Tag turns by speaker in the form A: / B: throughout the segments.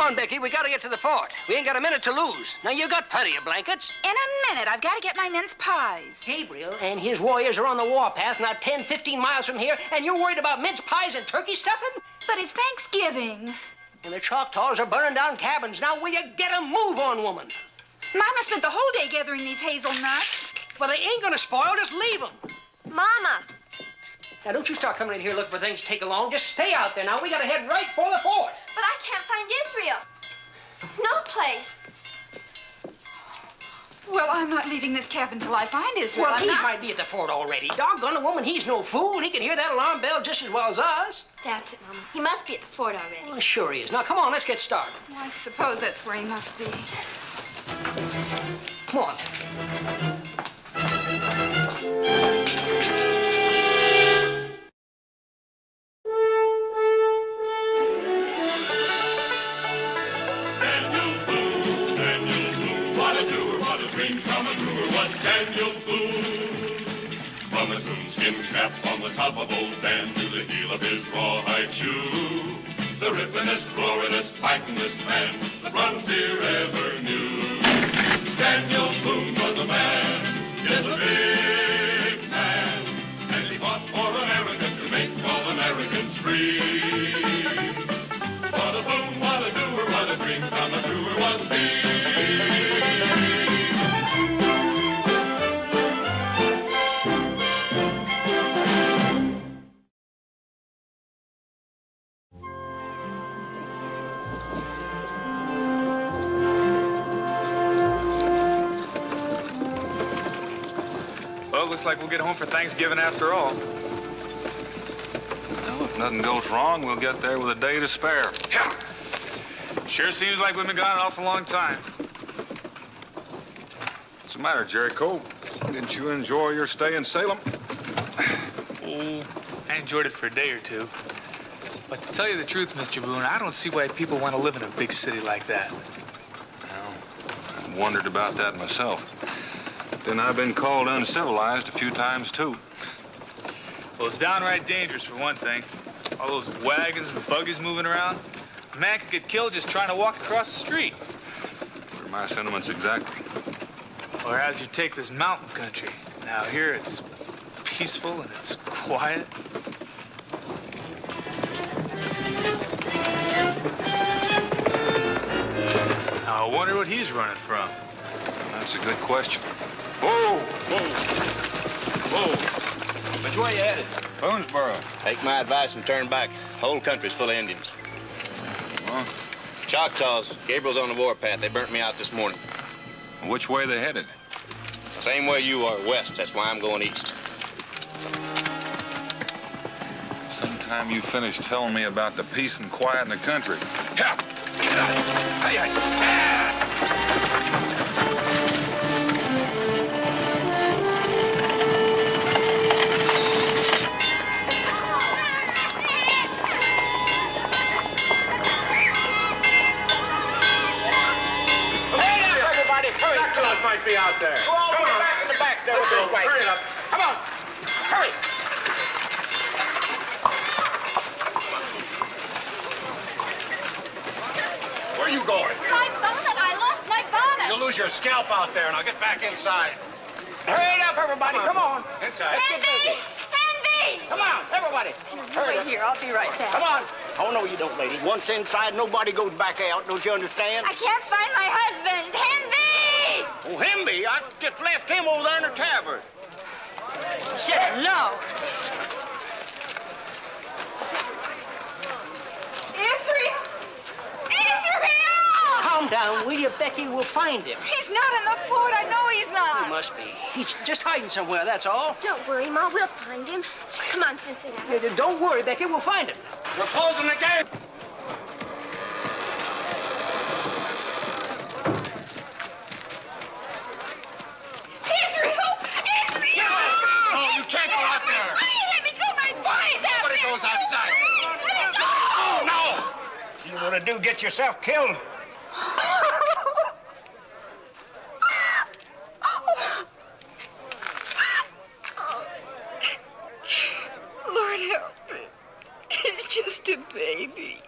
A: on, Becky. We gotta get to the fort. We ain't got a minute to lose. Now, you got plenty of blankets.
B: In a minute. I've got to get my mince pies.
A: Gabriel and his warriors are on the warpath, not 10, 15 miles from here, and you're worried about mince pies and turkey stuffing?
B: But it's Thanksgiving.
A: And the Choctaws are burning down cabins. Now, will you get a move on, woman?
B: Mama spent the whole day gathering these hazelnuts.
A: Well, they ain't gonna spoil. Just leave them.
C: Mama.
A: Now, don't you start coming in here looking for things to take along. Just stay out there. Now, we gotta head right for the fort.
C: But I can't find Israel. No place.
B: Well, I'm not leaving this cabin till I find Israel.
A: Well, he might be at the fort already. Doggone the woman, he's no fool. He can hear that alarm bell just as well as us.
C: That's it, Mama. He must be at the fort already.
A: Well, sure he is. Now, come on, let's get started.
B: Well, I suppose that's where he must be.
A: Come on.
D: Daniel Boone. From a coonskin cap on the top of old Dan to the heel of his rawhide shoe, the rippin'est, roarin'est, fightin'est man the frontier ever knew. Daniel Boone was a man, yes, a big man, and he fought for America to make all Americans free. What a boom, what a doer, what a dream come truer was he.
E: Well, looks like we'll get home for Thanksgiving after all.
F: Well, if nothing goes wrong, we'll get there with a day to spare.
E: Yeah. Sure seems like we've been gone an awful long time.
F: What's the matter, Cherokee? Didn't you enjoy your stay in Salem?
E: Oh, I enjoyed it for a day or two. But to tell you the truth, Mr. Boone, I don't see why people want to live in a big city like that.
F: Well, I've wondered about that myself. Then I've been called uncivilized a few times, too.
E: Well, it's downright dangerous, for one thing. All those wagons and buggies moving around. A man could get killed just trying to walk across the street.
F: What are my sentiments exactly?
E: Or as you take this mountain country. Now, here it's peaceful and it's quiet. Now, I wonder what he's running from.
F: That's a good question.
G: Whoa! Whoa! Whoa! Which way you headed?
F: Boonesboro.
G: Take my advice and turn back. Whole country's full of Indians.
F: Well,
G: Choctaws. Gabriel's on the warpath. They burnt me out this morning.
F: which way they headed?
G: Same way you are, west. That's why I'm going east.
F: Sometime you finish telling me about the peace and quiet in the country. Yeah. Hey, hey.
G: Might be out there. Go all the way back in the back there with those whites. Hurry up. Come on. Hurry. Where are you going?
C: My bonnet. I lost my bonnet.
G: You'll lose your scalp out there, and I'll get back inside.
A: Hurry up, everybody. Come on.
G: Inside.
C: Handy! Handy!
A: Come on, everybody. Hurry
C: Right here. I'll be right back.
A: Come on.
H: Oh, no, you don't, lady. Once inside, nobody goes back out. Don't you understand?
C: I can't find my husband. Handy!
H: Oh, Himby, I just left him over there in the tavern.
C: Should have known. Israel! Israel!
A: Calm down, will you, Becky? We'll find him.
B: He's not in the fort. I know he's
A: He
B: not.
A: must be. He's just hiding somewhere, that's all.
C: Don't worry, Ma. We'll find him. Come on, Cincinnati.
A: Don't worry, Becky. We'll find him.
G: We're closing the gate.
C: Israel! Israel!
G: Oh, you can't go out there.
C: Let me go. My boy's out
G: Nobody
C: there.
G: goes outside.
C: Let me go!
G: Oh, no.
H: You want to do get yourself killed?
B: Lord help me. He's just a baby.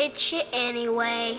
C: hit you anyway.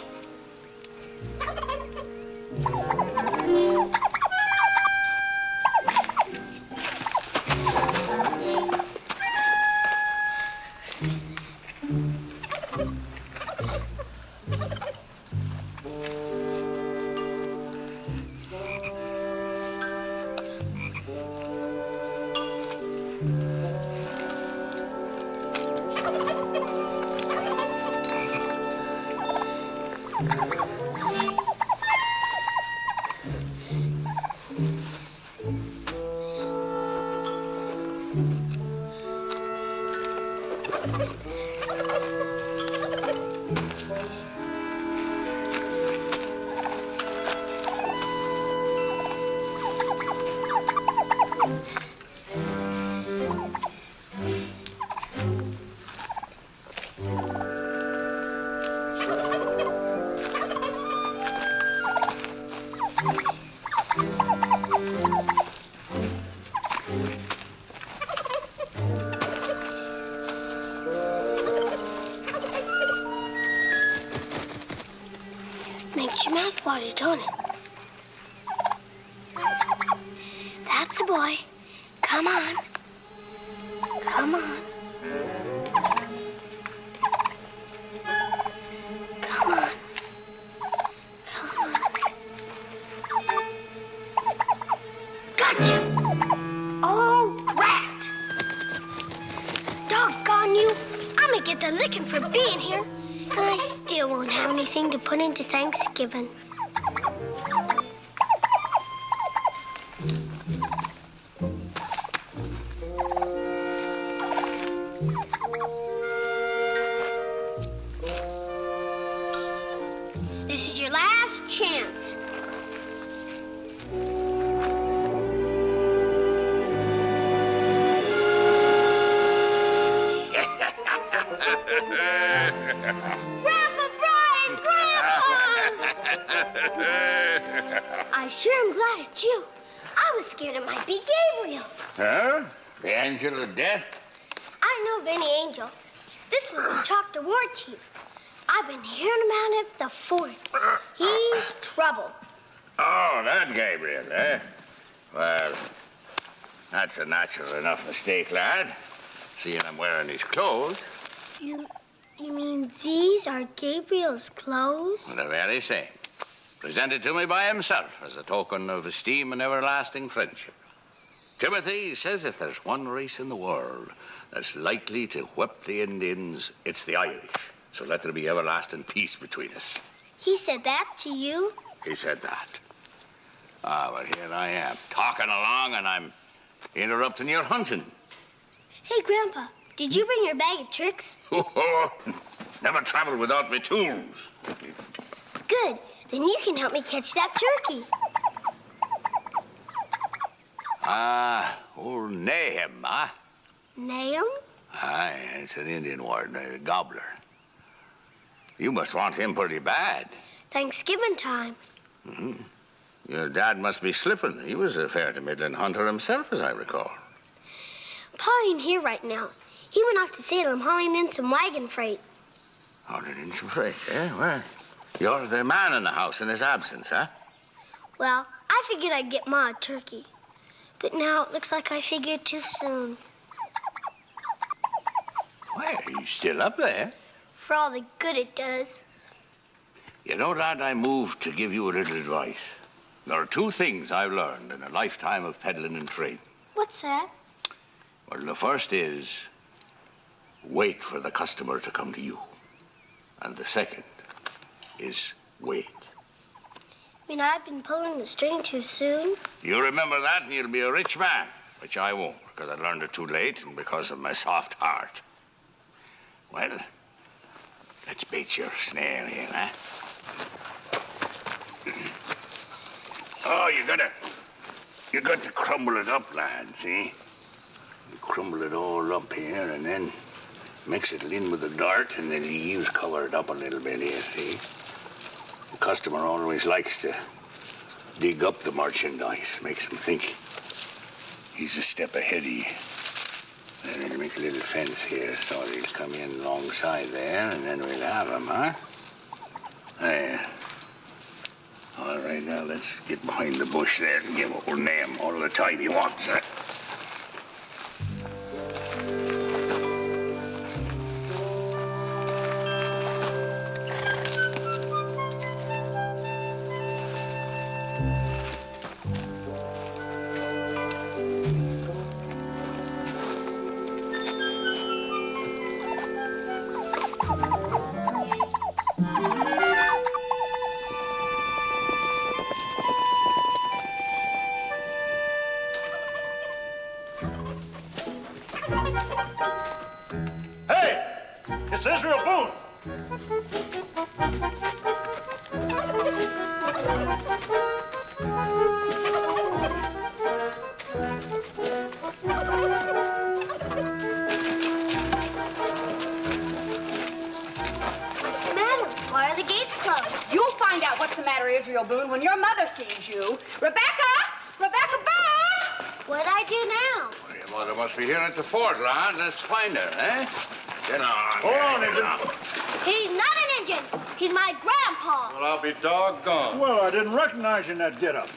C: Makes your mouth water, don't it? That's a boy. Come on. Come on. Come on. Come on. Gotcha! Oh, drat! Doggone you! I'm gonna get the licking for being here. And I still won't have anything to put into Thanksgiving. This is your last chance. Grandpa Brian! Grandpa! I sure am glad it's you. I was scared it might be Gabriel.
H: Huh? The angel of death?
C: I don't know of any angel. This one's a Choctaw war chief. I've been hearing about him the fort. He's trouble.
H: Oh, that Gabriel, eh? Well, that's a natural enough mistake, lad. Seeing I'm wearing his clothes.
C: You mean these are Gabriel's clothes?
H: The very same. Presented to me by himself as a token of esteem and everlasting friendship. Timothy says if there's one race in the world that's likely to whip the Indians, it's the Irish. So let there be everlasting peace between us.
C: He said that to you?
H: He said that. Ah, but here I am, talking along, and I'm interrupting your hunting.
C: Hey, Grandpa, did you bring your bag of tricks?
H: Never traveled without my tools.
C: Good. Then you can help me catch that turkey.
H: Old Nahum, huh?
C: Nahum?
H: Aye, it's an Indian word, a gobbler. You must want him pretty bad.
C: Thanksgiving time.
H: Mm-hmm. Your dad must be slipping. He was a fair to middling hunter himself, as I recall.
C: Pa ain't here right now. He went off to Salem hauling in some wagon freight.
H: Hauling in some freight, eh? Well, you're the man in the house in his absence, huh?
C: Well, I figured I'd get Ma a turkey. But now it looks like I figured too soon.
H: Well, you still up there?
C: For all the good it does.
H: You know, lad, I moved to give you a little advice. There are two things I've learned in a lifetime of peddling and trading.
C: What's that?
H: Well, the first is wait for the customer to come to you. And the second is wait.
C: I mean, I've been pulling the string too soon?
H: You remember that and you'll be a rich man, which I won't, because I learned it too late and because of my soft heart. Well, let's bait your snare here, huh? Oh, you got to crumble it up, lad, see? You crumble it all up here and then mix it in with the dirt and the leaves, cover it up a little bit here, see? The customer always likes to dig up the merchandise, makes him think he's a step ahead of you. Then we'll make a little fence here so they'll come in alongside there, and then we'll have them, huh? There. All right, now let's get behind the bush there and give old Nahum all the time he wants, huh?
G: It's Israel Boone.
C: What's the matter? Why are the gates closed?
B: You'll find out what's the matter, Israel Boone, when your mother sees you. Rebecca! Rebecca Boone!
C: What'd I do now?
H: Well, your mother must be here at the fort, lad. Let's find her, eh? Get on.
G: Hold on, Indian.
C: He's not an Indian. He's my grandpa.
F: Well, I'll be doggone.
G: Well, I didn't recognize you in that get-up.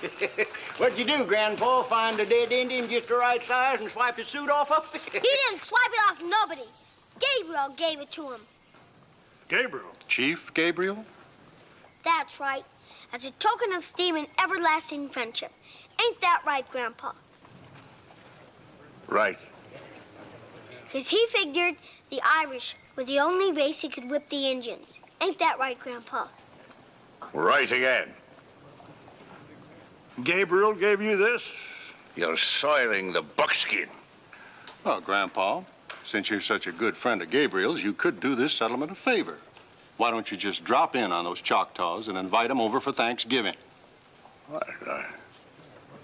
I: What'd you do, Grandpa? Find a dead Indian just the right size and swipe his suit off of?
C: He didn't swipe it off nobody. Gabriel gave it to him.
G: Gabriel.
F: Chief Gabriel?
C: That's right. As a token of esteem and everlasting friendship. Ain't that right, Grandpa?
H: Right.
C: 'Cause he figured the Irish were the only race who could whip the Indians. Ain't that right, Grandpa?
H: Right again.
G: Gabriel gave you this?
H: You're soiling the buckskin.
F: Well, Grandpa, since you're such a good friend of Gabriel's, you could do this settlement a favor. Why don't you just drop in on those Choctaws and invite them over for Thanksgiving?
H: Well,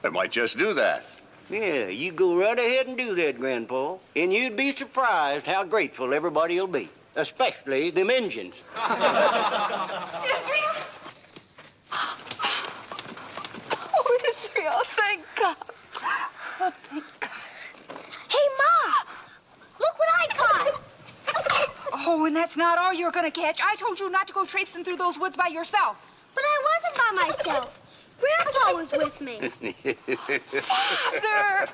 H: I might just do that.
I: Yeah, you go right ahead and do that, Grandpa. And you'd be surprised how grateful everybody'll be. Especially them Injuns.
B: Israel? Oh, Israel, thank God. Oh, thank God.
C: Hey, Ma! Look what I caught!
B: Oh, and that's not all you're gonna catch. I told you not to go traipsing through those woods by yourself.
C: But I wasn't by myself. Grandpa was with me.
B: Father!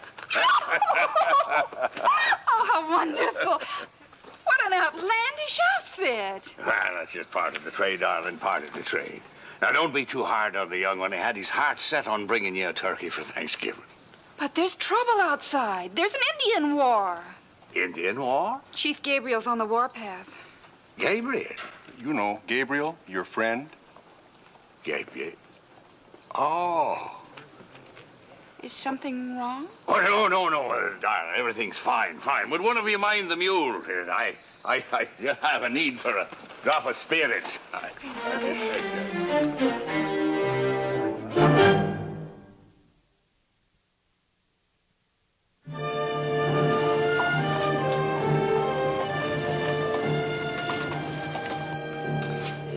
B: Oh, how wonderful. What an outlandish outfit.
H: Well, that's just part of the trade, darling, part of the trade. Now, don't be too hard on the young one. He had his heart set on bringing you a turkey for Thanksgiving.
B: But there's trouble outside. There's an Indian war.
H: Indian war?
B: Chief Gabriel's on the warpath.
H: Gabriel?
F: You know, Gabriel, your friend.
H: Gabriel? Oh.
B: Is something wrong?
H: Oh, no, darling. Everything's fine. Would one of you mind the mule? I have a need for a drop of spirits.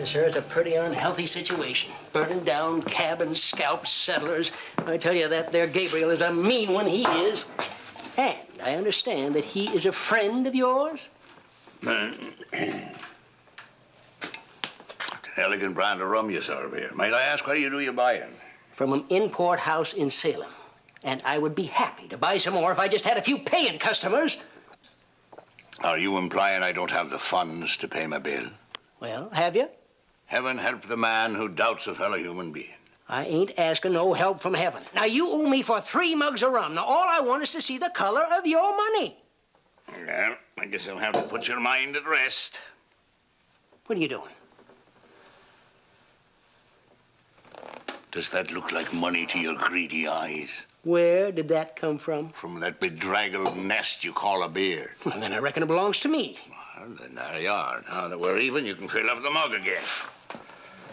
A: Sir, it's a pretty unhealthy situation. Burning down cabins, scalps, settlers. I tell you, that there Gabriel is a mean one, he is. And I understand that he is a friend of yours?
H: An elegant brand of rum you serve here. Might I ask where you do your buying?
A: From an import house in Salem. And I would be happy to buy some more if I just had a few paying customers.
H: Are you implying I don't have the funds to pay my bill?
A: Well, have you?
H: Heaven help the man who doubts a fellow human being.
A: I ain't asking no help from heaven. Now, you owe me for 3 mugs of rum. Now, all I want is to see the color of your money.
H: Well, I guess I'll have to put your mind at rest.
A: What are you doing?
H: Does that look like money to your greedy eyes?
A: Where did that come from?
H: From that bedraggled nest you call a beard.
A: Well, then I reckon it belongs to me.
H: Well, then there you are. Now that we're even, you can fill up the mug again.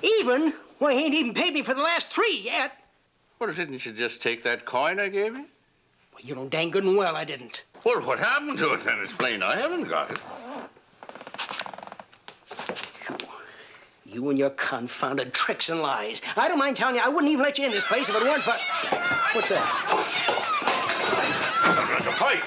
A: Even? Well, he ain't even paid me for the last 3 yet.
H: Well, didn't you just take that coin I gave you?
A: Well, you know dang good and well I didn't.
H: Well, what happened to it then? It's plain I haven't got it.
A: You and your confounded tricks and lies. I don't mind telling you, I wouldn't even let you in this place if it weren't for... What's that?
H: That's a fight.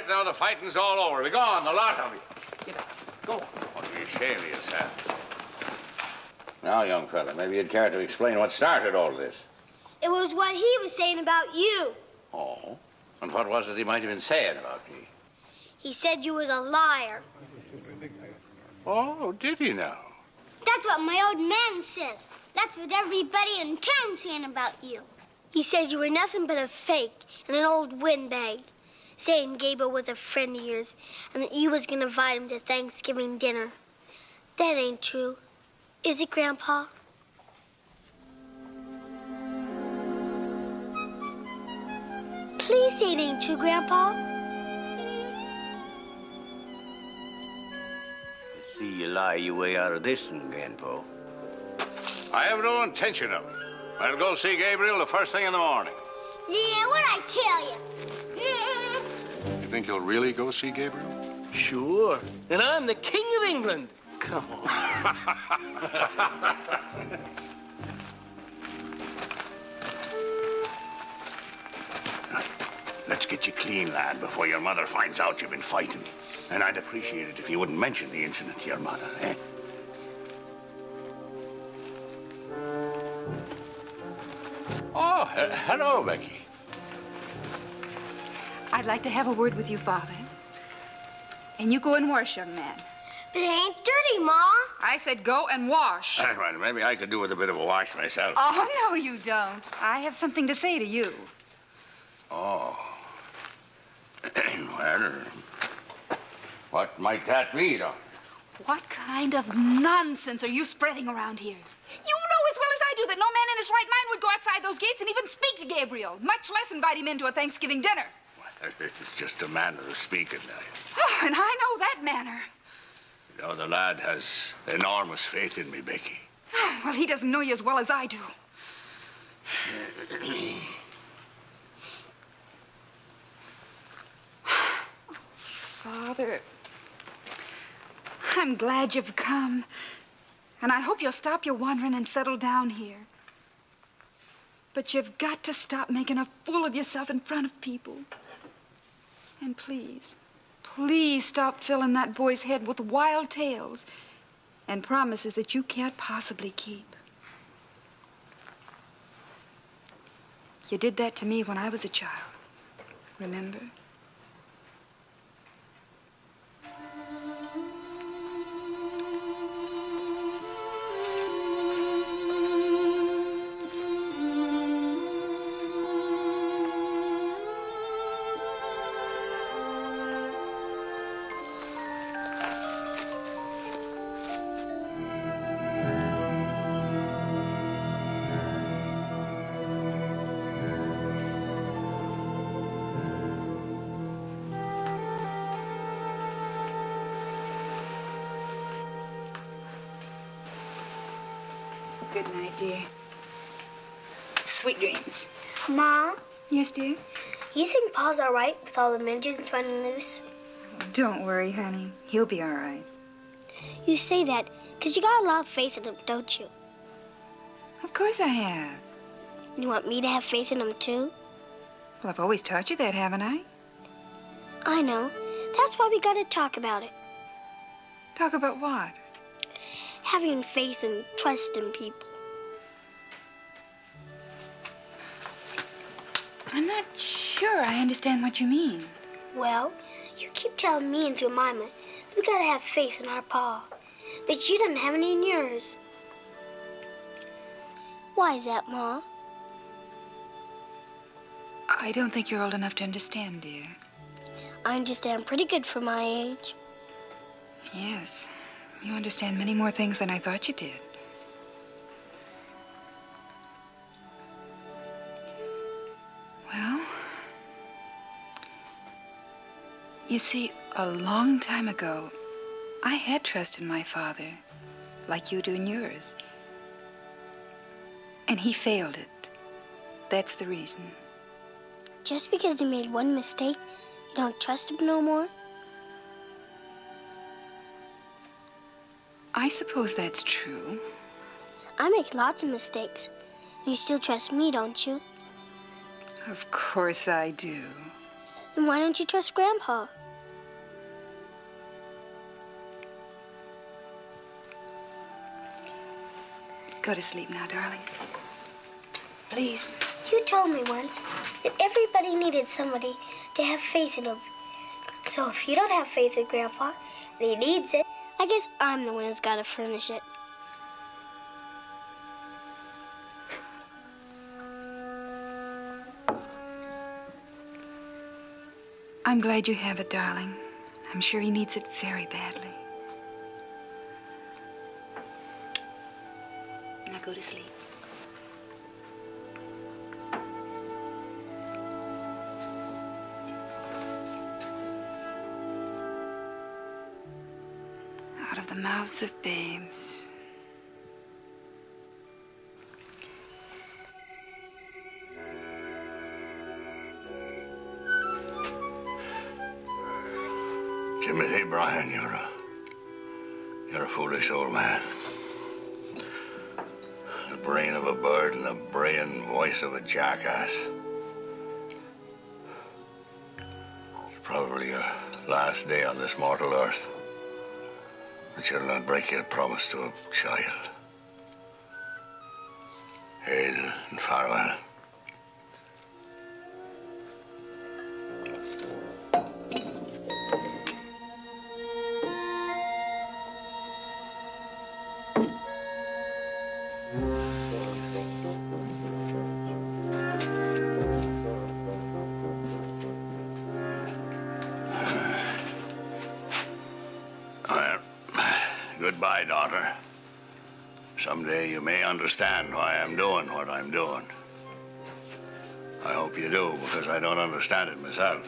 H: right, now the fighting's all over. Be gone, the lot of you.
A: Get up. Go.
H: What are you ashamed of yourself? Now, young fella, maybe you'd care to explain what started all this.
C: It was what he was saying about you.
H: Oh? And what was it he might have been saying about me?
C: He said you was a liar.
H: Oh, did he now?
C: That's what my old man says. That's what everybody in town's saying about you. He says you were nothing but a fake and an old windbag, saying Gabriel was a friend of yours and that you was gonna invite him to Thanksgiving dinner. That ain't true. Is it, Grandpa? Please say it ain't true, Grandpa.
I: See you lie your way out of this one, Grandpa.
H: I have no intention of it. I'll go see Gabriel the first thing in the morning.
C: Yeah, what'd I tell you?
F: You think you'll really go see Gabriel?
A: Sure. And I'm the King of England. Come on.
H: Let's get you clean, lad, before your mother finds out you've been fighting. And I'd appreciate it if you wouldn't mention the incident to your mother, eh? Oh, hello, Becky.
B: I'd like to have a word with you, Father. And you go and wash, young man.
C: But it ain't dirty, Ma.
B: I said go and wash.
H: Well, maybe I could do with a bit of a wash myself.
B: Oh, no, you don't. I have something to say to you.
H: Oh. Well, what might that be, Doc?
B: What kind of nonsense are you spreading around here? You know as well as I do that no man in his right mind would go outside those gates and even speak to Gabriel, much less invite him into a Thanksgiving dinner.
H: Well, it's just a manner of speaking.
B: Oh, and I know that manner.
H: You know, the lad has enormous faith in me, Becky.
B: Oh, well, he doesn't know you as well as I do. Father, I'm glad you've come. And I hope you'll stop your wandering and settle down here. But you've got to stop making a fool of yourself in front of people. And please, please stop filling that boy's head with wild tales and promises that you can't possibly keep. You did that to me when I was a child. Remember? Good night, dear. Sweet dreams.
C: Ma,
B: Yes, dear?
C: you think Pa's all right with all the midgets running loose?
B: Don't worry, honey. He'll be all right.
C: You say that because you got a lot of faith in him, don't you?
B: Of course I have.
C: You want me to have faith in him, too?
B: Well, I've always taught you that, haven't I?
C: I know. That's why we got to talk about it.
B: Talk about what?
C: Having faith and trust in people.
B: I'm not sure I understand what you mean.
C: Well, you keep telling me and Jemima we got to have faith in our Pa. But you didn't have any in yours. Why is that, Ma?
B: I don't think you're old enough to understand, dear.
C: I understand pretty good for my age.
B: Yes. You understand many more things than I thought you did. Well, you see, a long time ago, I had trust in my father, like you do in yours. And he failed it. That's the reason.
C: Just because he made one mistake, you don't trust him no more?
B: I suppose that's true.
C: I make lots of mistakes. And you still trust me, don't you?
B: Of course I do.
C: Then why don't you trust Grandpa?
B: Go to sleep now, darling. Please.
C: You told me once that everybody needed somebody to have faith in them. So if you don't have faith in Grandpa, and he needs it, I guess I'm the one who's got to furnish it.
B: I'm glad you have it, darling. I'm sure he needs it very badly. Now go to sleep. Out of the mouths of babes.
H: Timothy Bryan, you're a foolish old man. The brain of a bird and the braying voice of a jackass. It's probably your last day on this mortal earth. But you'll not break your promise to a child. Hail and farewell. Goodbye, daughter. Someday you may understand why I'm doing what I'm doing. I hope you do, because I don't understand it myself.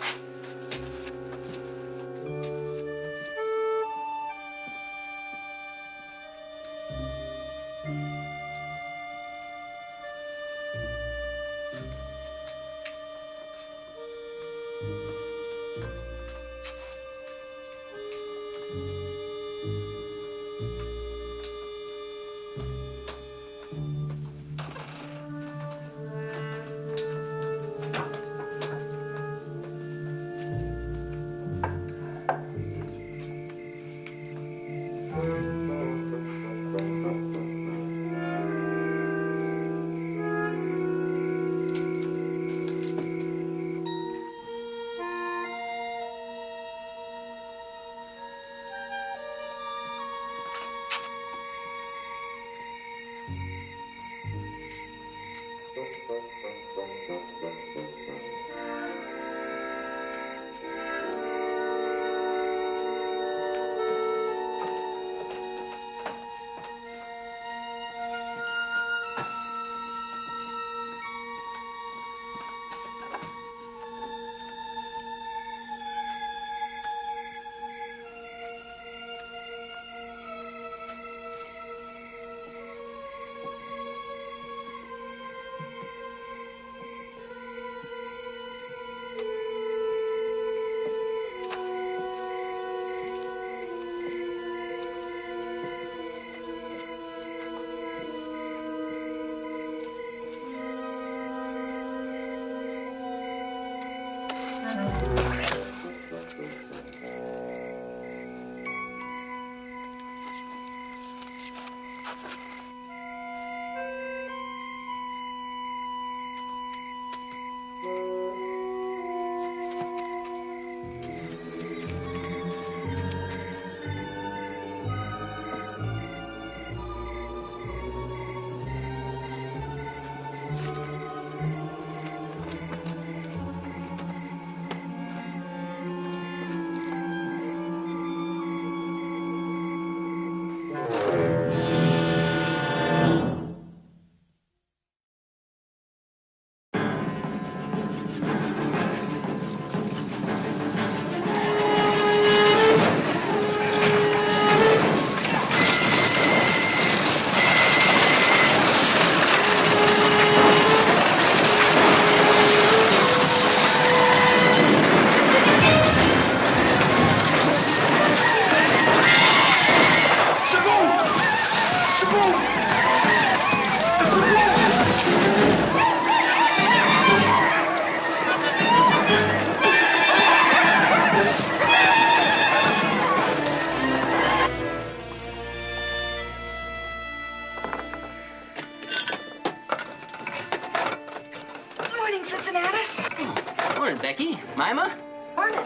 A: Mima?
B: Morning.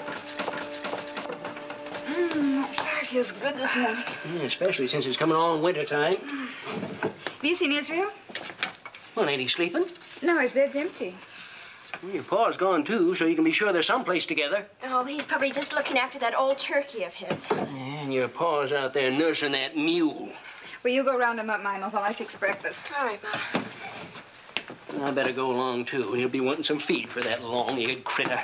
B: That fire feels good this morning.
A: Yeah, especially since it's coming on wintertime.
B: Have you seen Israel?
A: Well, ain't he sleeping?
B: No, his bed's empty.
A: Well, your pa's gone, too, so you can be sure they're someplace together.
J: Oh, he's probably just looking after that old Cherokee of his.
A: And your pa's out there nursing that mule.
B: Well, you go round him up, Mima, while I fix breakfast.
J: All right, Ma.
A: I better go along, too. He'll be wanting some feed for that long-eared critter.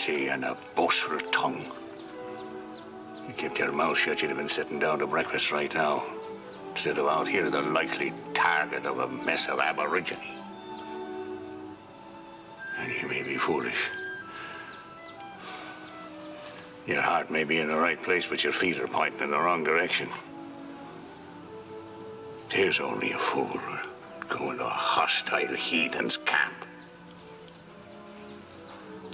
H: And a boastful tongue. You kept your mouth shut, you'd have been sitting down to breakfast right now, instead of out here the likely target of a mess of aborigine. And you may be foolish. Your heart may be in the right place, but your feet are pointing in the wrong direction. There's only a fool going to a hostile heathen's camp.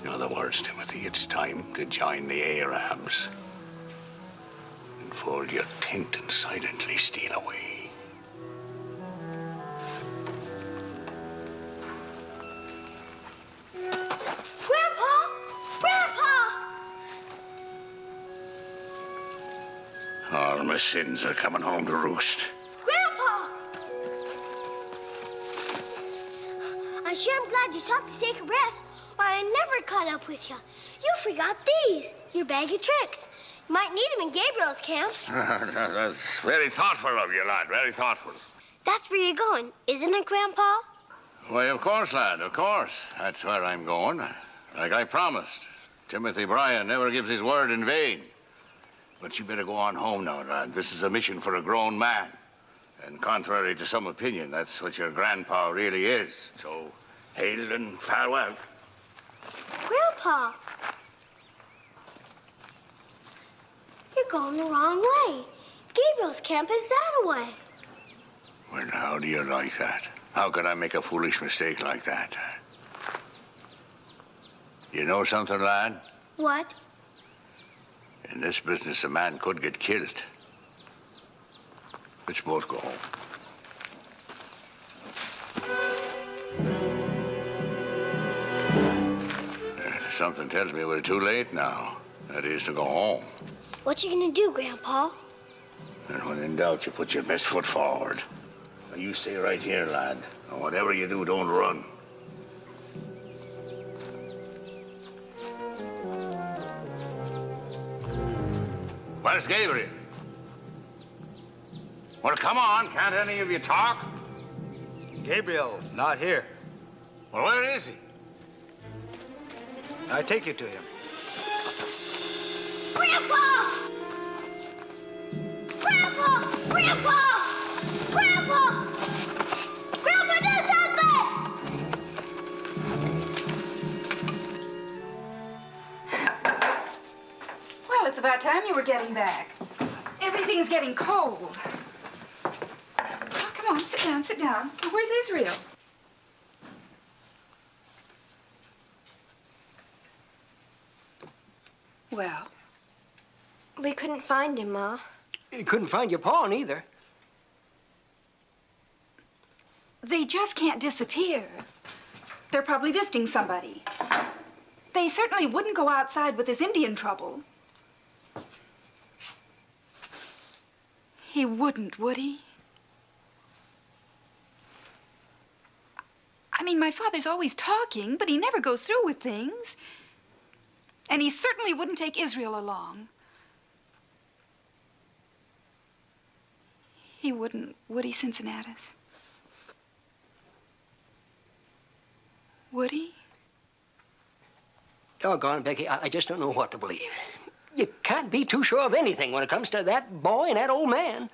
H: In other words, Timothy, it's time to join the Arabs and fold your tent and silently steal away.
C: Grandpa! Grandpa!
H: All my sins are coming home to roost.
C: Grandpa! I'm sure I'm glad you stopped to take a rest. Why, I never caught up with you. You forgot these, your bag of tricks. You might need them in Gabriel's camp.
H: That's very thoughtful of you, lad, very thoughtful.
C: That's where you're going, isn't it, Grandpa?
H: Why, of course, lad, of course. That's where I'm going, like I promised. Timothy Bryan never gives his word in vain. But you better go on home now, lad. This is a mission for a grown man. And contrary to some opinion, that's what your grandpa really is. So, hail and farewell.
C: Grandpa, you're going the wrong way. Gabriel's camp is that way.
H: Well, how do you like that? How could I make a foolish mistake like that? You know something, lad?
C: What?
H: In this business, a man could get killed. Let's both go home. Something tells me we're too late now. That is, to go home.
C: What you gonna do, Grandpa?
H: And when in doubt, you put your best foot forward. Now, you stay right here, lad. And whatever you do, don't run. Where's Gabriel? Well, come on. Can't any of you talk?
K: Gabriel, not here.
H: Well, where is he?
K: I take you to him.
C: Grandpa! Grandpa! Grandpa! Grandpa! Grandpa, do something!
B: Well, it's about time you were getting back. Everything's getting cold. Oh, come on, sit down, sit down. Where's Israel? Well,
J: We couldn't find him, Ma.
A: You couldn't find your paw neither.
B: they just can't disappear. They're probably visiting somebody. They certainly wouldn't go outside with this Indian trouble. He wouldn't, would he? I mean, my father's always talking, but he never goes through with things. And he certainly wouldn't take Israel along. He wouldn't, would he, Cincinnatus? Would he?
A: Doggone, Becky, I just don't know what to believe. You can't be too sure of anything when it comes to that boy and that old man.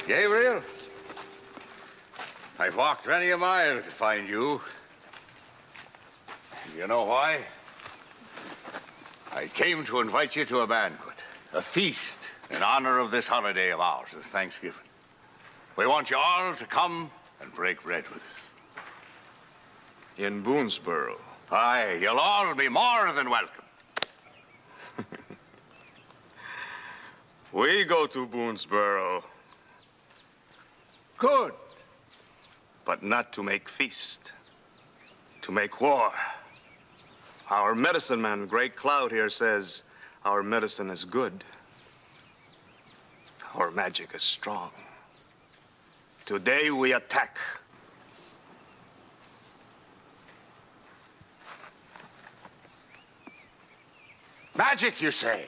H: Gabriel, I've walked many a mile to find you. You know why? I came to invite you to a banquet, a feast in honor of this holiday of ours, as Thanksgiving. We want you all to come and break bread with us.
L: In Boonesboro?
H: Aye, you'll all be more than welcome.
L: We go to Boonesboro.
H: Good.
L: But not to make feast, to make war. Our medicine man, Great Cloud here, says our medicine is good. Our magic is strong. Today we attack.
H: Magic, you say?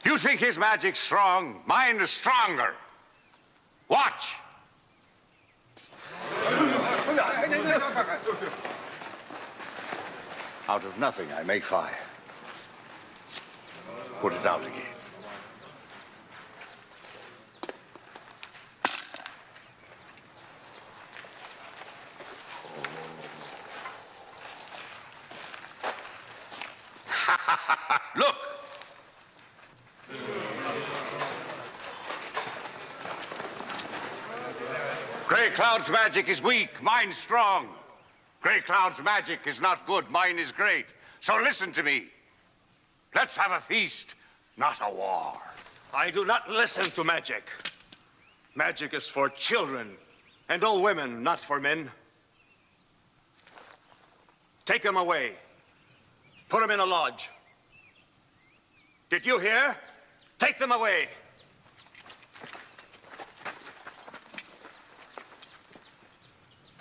H: You think his magic's strong? Mine is stronger. Watch. Out of nothing, I make fire. Put it out again. Look. Gray Cloud's magic is weak, mine's strong. Gray Cloud's magic is not good, mine is great. So listen to me. Let's have a feast, not a war.
L: I do not listen to magic. Magic is for children and old women, not for men. Take them away. Put them in a lodge. Did you hear? Take them away.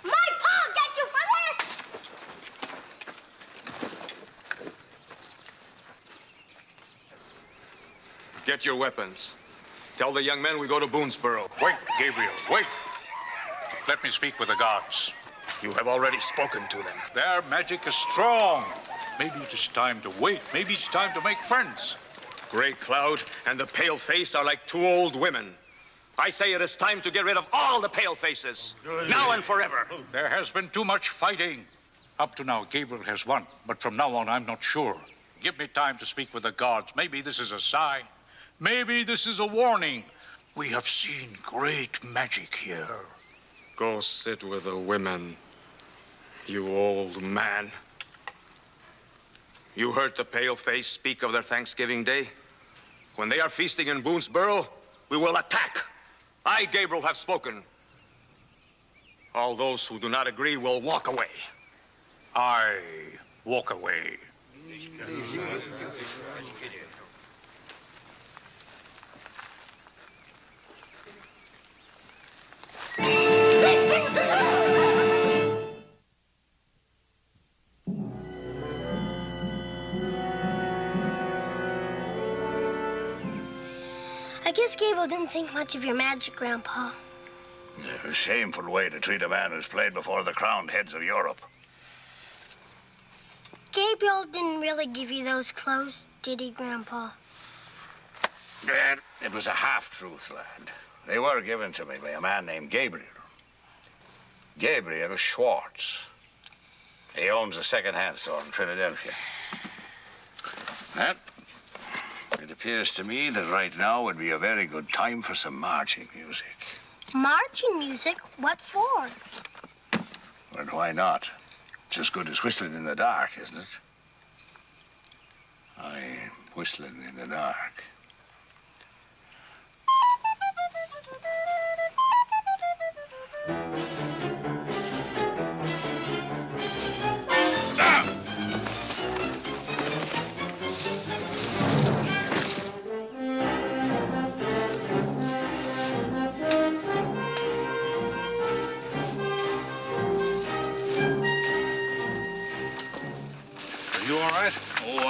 C: My paw get you for this!
L: Get your weapons. Tell the young men we go to Boonesboro.
F: Wait, Gabriel, wait. Let me speak with the gods.
L: You have already spoken to them.
F: Their magic is strong. Maybe it is time to wait. Maybe it's time to make friends.
L: Great Cloud and the Pale Face are like two old women. I say it is time to get rid of all the Pale Faces, now and forever.
F: There has been too much fighting. Up to now, Gabriel has won, but from now on, I'm not sure. Give me time to speak with the gods. Maybe this is a sign. Maybe this is a warning. We have seen great magic here.
L: Go sit with the women, you old man. You heard the Pale Face speak of their Thanksgiving Day? When they are feasting in Boonesboro, we will attack. I, Gabriel, have spoken. All those who do not agree will walk away.
F: I walk away.
C: I guess Gabriel didn't think much of your magic, Grandpa.
H: A shameful way to treat a man who's played before the crowned heads of Europe.
C: Gabriel didn't really give you those clothes, did he, Grandpa?
H: Dad, it was a half-truth, lad. They were given to me by a man named Gabriel. Gabriel Schwartz. He owns a second-hand store in Philadelphia. That, it appears to me that right now would be a very good time for some marching music.
C: Marching music? What for?
H: Well, why not? It's as good as whistling in the dark, isn't it? Aye, whistling in the dark.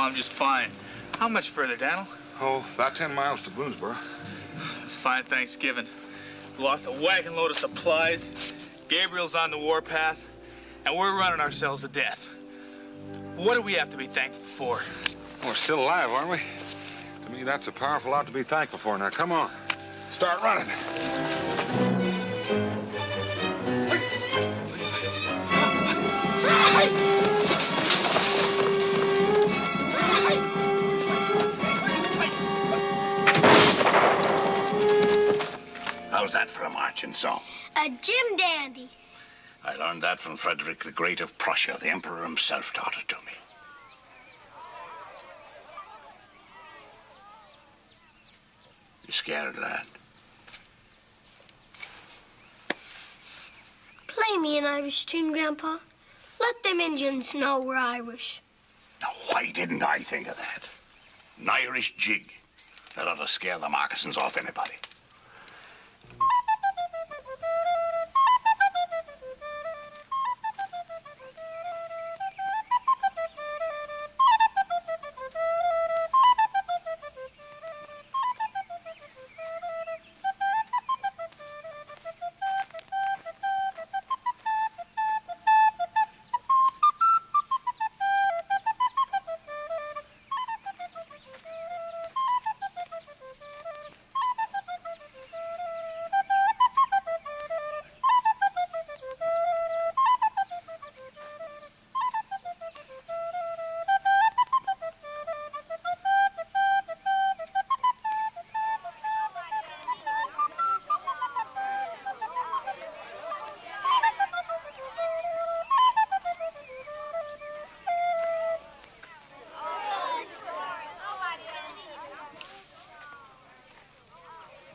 E: I'm just fine. How much further, Daniel?
L: Oh, about 10 miles to Boonesboro.
E: Fine Thanksgiving. Lost a wagon load of supplies. Gabriel's on the warpath. And we're running ourselves to death. What do we have to be thankful for?
L: We're still alive, aren't we? To me, that's a powerful lot to be thankful for. Now, come on. Start running.
H: How's that for a marching song?
C: A Jim Dandy.
H: I learned that from Frederick the Great of Prussia. The Emperor himself taught it to me. You scared, lad?
C: Play me an Irish tune, Grandpa. Let them Indians know we're Irish.
H: Now, why didn't I think of that? An Irish jig. That ought to scare the moccasins off anybody.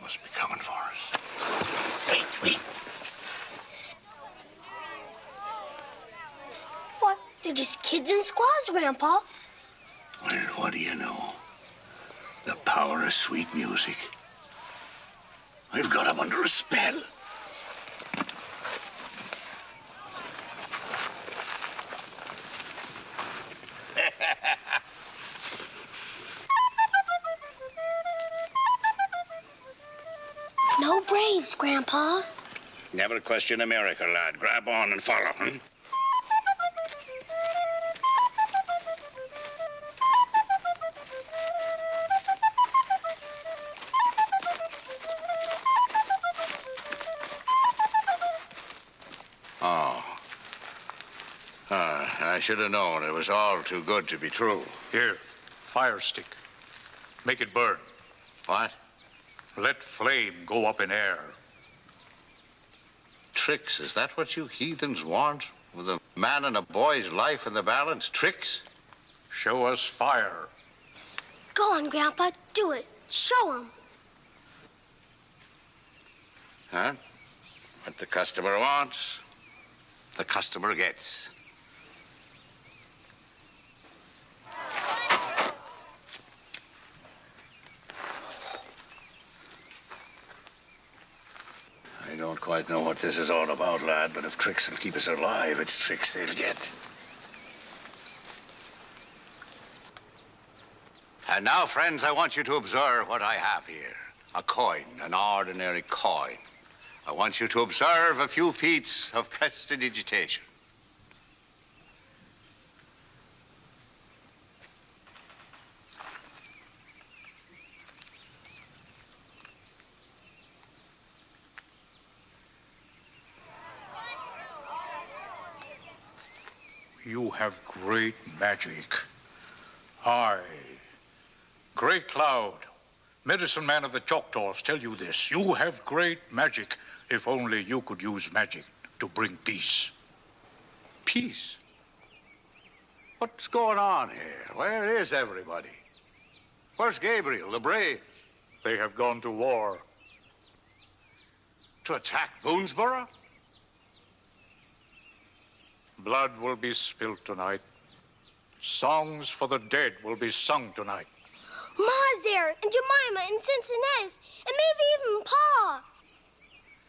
H: Must be coming for us. Wait.
C: What? They're just kids and squaws, Grandpa.
H: Well, what do you know? The power of sweet music. I've got them under a spell.
C: No braves, Grandpa.
H: Never question America, lad. Grab on and follow, huh? I should have known it was all too good to be true.
F: Here, fire stick. Make it burn.
H: What?
F: Let flame go up in air.
H: Tricks, is that what you heathens want? With a man and a boy's life in the balance? Tricks?
F: Show us fire.
C: Go on, Grandpa. Do it. Show 'em.
H: Huh? What the customer wants, the customer gets. I don't quite know what this is all about, lad, but if tricks will keep us alive, it's tricks they'll get. And now, friends, I want you to observe what I have here. A coin, an ordinary coin. I want you to observe a few feats of prestidigitation.
F: You have great magic. I, Great Cloud, medicine man of the Choctaws, tell you this. You have great magic. If only you could use magic to bring peace.
H: Peace? What's going on here? Where is everybody? Where's Gabriel, the brave?
F: They have gone to war.
H: To attack Boonesboro?
F: Blood will be spilled tonight. Songs for the dead will be sung tonight.
C: Ma's there, and Jemima, and Cincinnati, and maybe even Pa.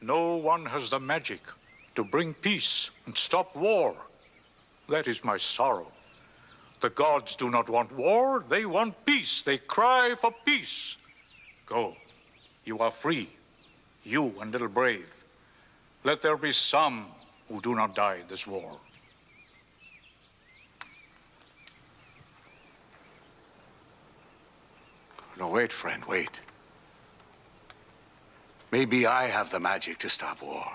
F: No one has the magic to bring peace and stop war. That is my sorrow. The gods do not want war. They want peace. They cry for peace. Go. You are free. You and little Brave. Let there be some who do not die this war.
H: No, wait, friend, wait. Maybe I have the magic to stop war.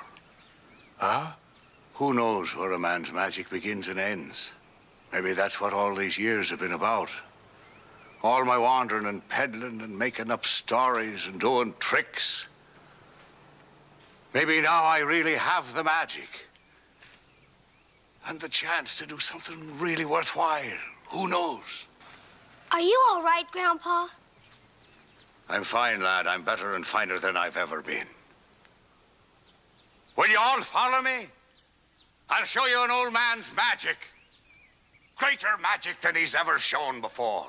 F: Huh?
H: Who knows where a man's magic begins and ends? Maybe that's what all these years have been about. All my wandering and peddling and making up stories and doing tricks. Maybe now I really have the magic. And the chance to do something really worthwhile. Who knows?
C: Are you all right, Grandpa?
H: I'm fine, lad. I'm better and finer than I've ever been. Will you all follow me? I'll show you an old man's magic. Greater magic than he's ever shown before.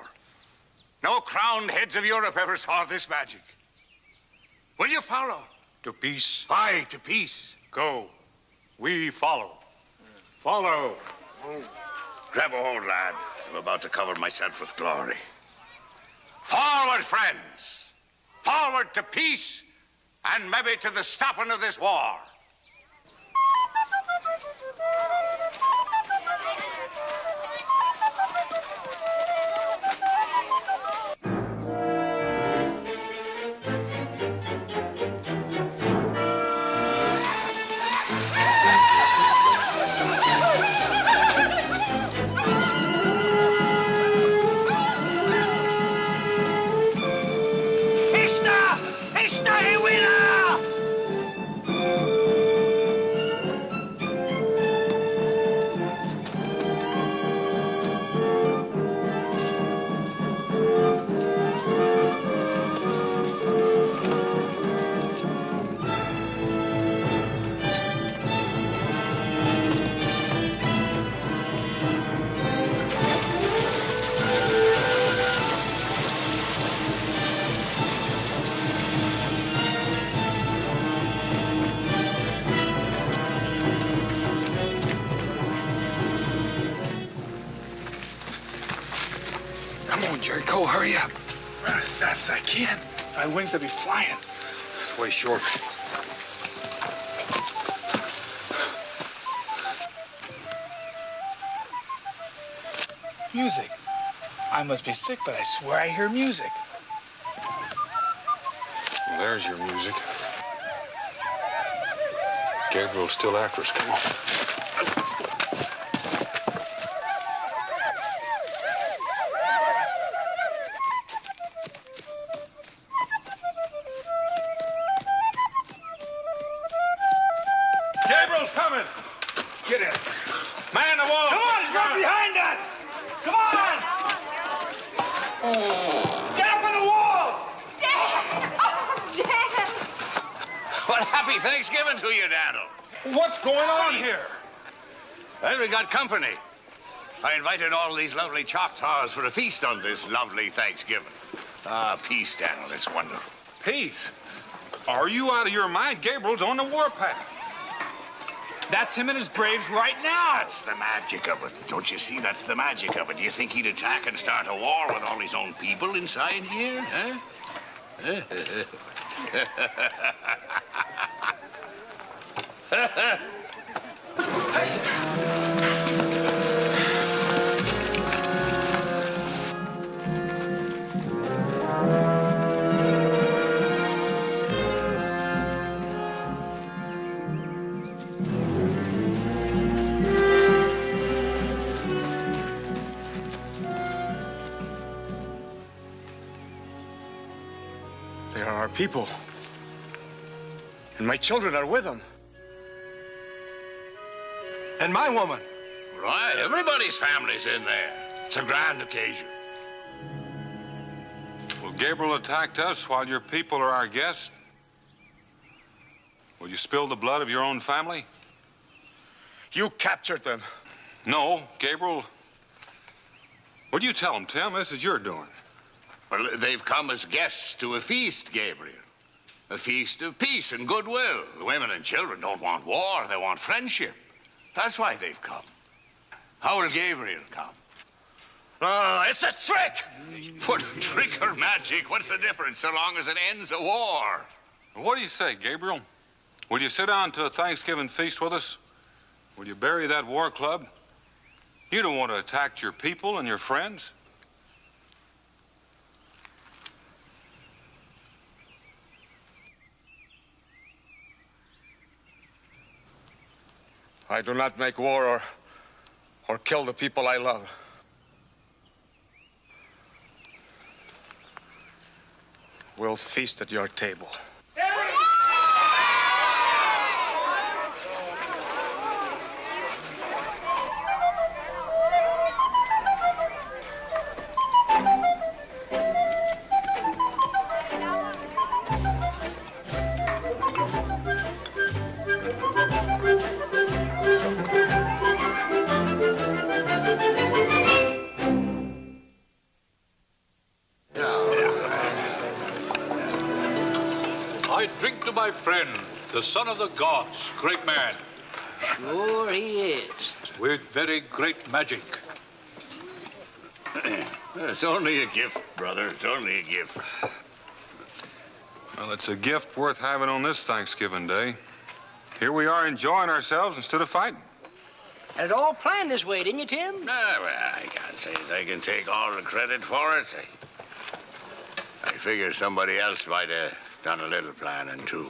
H: No crowned heads of Europe ever saw this magic. Will you follow?
F: To peace.
H: Aye, to peace.
F: Go. We follow.
H: Follow. Grab a hold, lad. I'm about to cover myself with glory. Forward, friends. Forward to peace and maybe to the stopping of this war.
E: Jericho, hurry up. Run as fast as I can. My wings will be flying.
L: This way short.
E: Music. I must be sick, but I swear I hear music.
L: Well, there's your music. Gabriel's still after us. Come on.
G: Get in. Man the wall. Come on, he's right behind us. Come on. Get up on the wall.
B: Dan! Oh, Dan!
H: Well, happy Thanksgiving to you, Daniel.
G: What's going on here?
H: Well, we got company. I invited all these lovely Choctaws for a feast on this lovely Thanksgiving. Ah, peace, Daniel. It's wonderful.
G: Peace? Are you out of your mind? Gabriel's on the warpath.
E: That's him and his braves right now.
H: That's the magic of it. Don't you see? That's the magic of it. Do you think he'd attack and start a war with all his own people inside here, huh?
L: They are our people. And my children are with them.
G: And my woman.
H: Right, everybody's family's in there. It's a grand occasion.
M: Well, Gabriel attacked us while your people are our guests. Will you spill the blood of your own family?
L: You captured them.
M: No, Gabriel. What do you tell them, Tim? This is your doing.
H: Well, they've come as guests to a feast, Gabriel. A feast of peace and goodwill. The women and children don't want war, they want friendship. That's why they've come. How will Gabriel come? It's a trick! What, trick or magic? What's the difference so long as it ends a war?
M: What do you say, Gabriel? Will you sit down to a Thanksgiving feast with us? Will you bury that war club? You don't want to attack your people and your friends.
L: I do not make war or kill the people I love. We'll feast at your table.
F: I drink to my friend, the son of the gods, great man.
A: Sure he is.
F: With very great magic.
H: It's only a gift, brother. It's only a gift.
M: Well, it's a gift worth having on this Thanksgiving Day. Here we are enjoying ourselves instead of fighting.
A: Had it all planned this way, didn't you, Tim?
H: Well, I can't say as I can take all the credit for it. I figure somebody else might have done a little planning, too.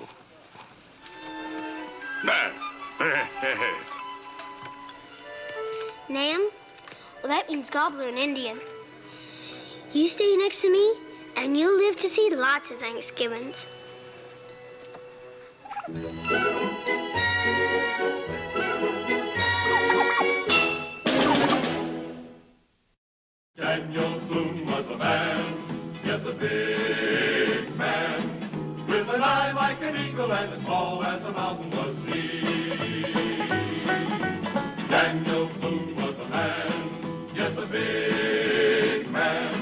C: Nam? Well, that means gobbler in Indian. You stay next to me, and you'll live to see lots of Thanksgivings.
D: Daniel Boone was a man, yes, a big man, with an eye like an eagle and as tall as a mountain was he. Daniel Boone was a man, yes, a big man.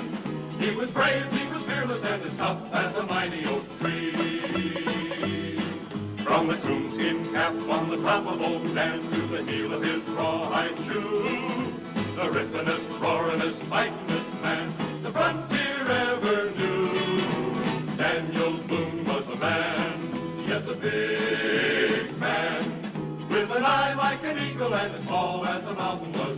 D: He was brave, he was fearless, and as tough as a mighty oak tree. From the coonskin cap on the top of old Dan to the heel of his rawhide shoe, the rippin'est, roarin'est, fightin'est man the frontier ever knew. Daniel Boone was a man, yes, a big man, with an eye like an eagle and as tall as a mountain was